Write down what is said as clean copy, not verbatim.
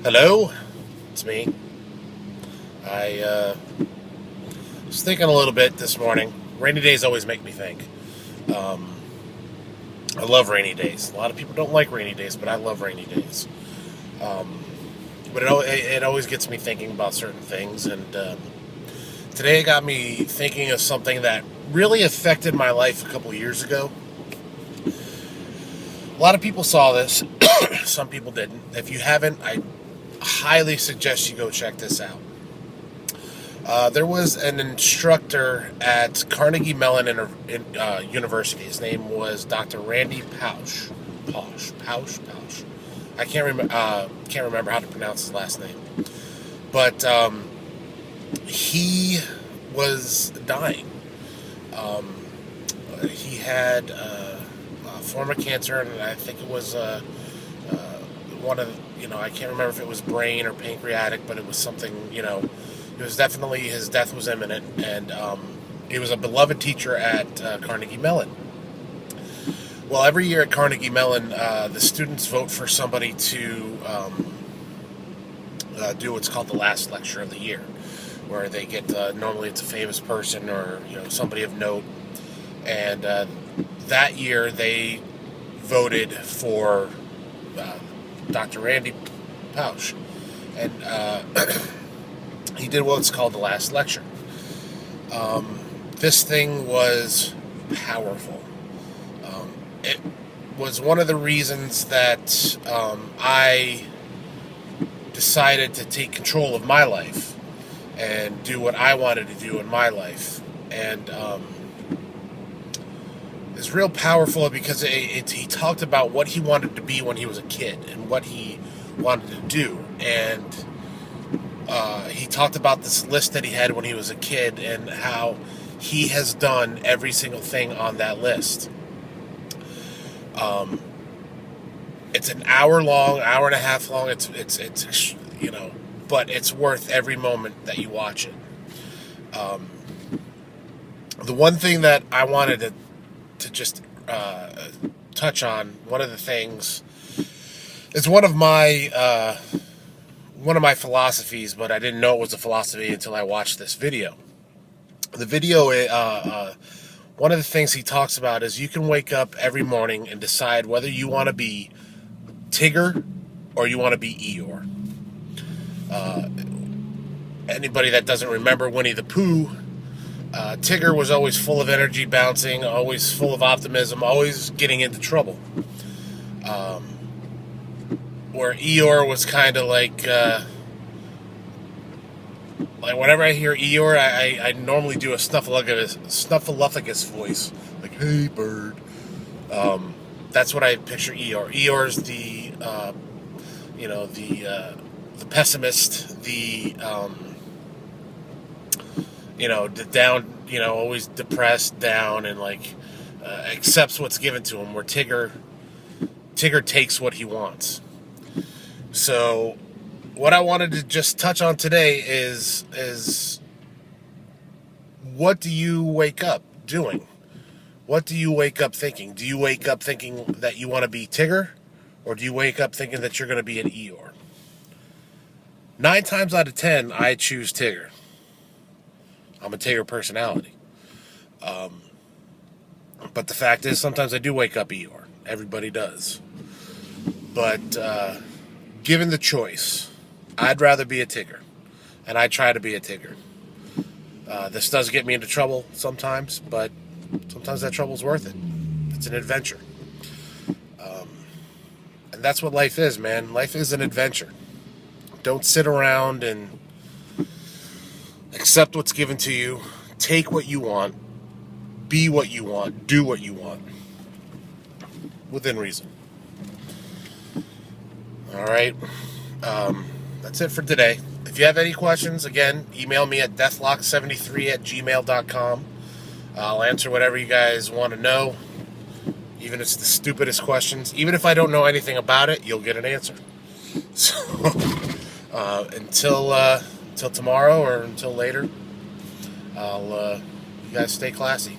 Hello, it's me. I was thinking a little bit this morning. Rainy days always make me think. Um, I love rainy days. A lot of people don't like rainy days, but I love rainy days. Um, but it always gets me thinking about certain things. And today it got me thinking of something that really affected my life a couple years ago. A lot of people saw this. Some people didn't. If you haven't, I highly suggest you go check this out. There was an instructor at Carnegie Mellon University. His name was Dr. Randy Pausch. Pausch. I can't remember how to pronounce his last name, but he was dying. Um, he had a form of cancer, and I think it was one of I can't remember if it was brain or pancreatic, but it was something. It was definitely his death was imminent, and he was a beloved teacher at Carnegie Mellon. Well, every year at Carnegie Mellon, the students vote for somebody to do what's called the last lecture of the year, where they get normally it's a famous person or somebody of note, and that year they voted for Dr. Randy Pausch, and he did what's called the last lecture. This thing was powerful. It was one of the reasons that I decided to take control of my life and do what I wanted to do in my life. And it's real powerful because he talked about what he wanted to be when he was a kid and what he wanted to do. And he talked about this list that he had when he was a kid and how he has done every single thing on that list. It's an hour long, hour and a half long. It's but it's worth every moment that you watch it. The one thing that I wanted to just touch on, one of the things, it's one of my philosophies, but I didn't know it was a philosophy until I watched this video. The video, one of the things he talks about is you can wake up every morning and decide whether you want to be Tigger or you want to be Eeyore. Anybody that doesn't remember Winnie the Pooh, Tigger was always full of energy, bouncing, always full of optimism, always getting into trouble. Where Eeyore was kind of like whenever I hear Eeyore, I normally do a snuffleupagus voice, like "Hey, bird." That's what I picture Eeyore. Eeyore's the pessimist, the down, always depressed, down, and accepts what's given to him. Where Tigger takes what he wants. So, what I wanted to just touch on today is what do you wake up doing? What do you wake up thinking? Do you wake up thinking that you want to be Tigger, or do you wake up thinking that you're going to be an Eeyore? 9 times out of 10, I choose Tigger. I'm a Tigger personality. But the fact is, sometimes I do wake up Eeyore. Everybody does. But given the choice, I'd rather be a Tigger. And I try to be a Tigger. This does get me into trouble sometimes, but sometimes that trouble's worth it. It's an adventure. And that's what life is, man. Life is an adventure. Don't sit around and accept what's given to you. Take what you want. Be what you want. Do what you want. Within reason. All right. That's it for today. If you have any questions, again, email me at deathlock73@gmail.com. I'll answer whatever you guys want to know. Even if it's the stupidest questions. Even if I don't know anything about it, you'll get an answer. So, until tomorrow or until later, you guys stay classy.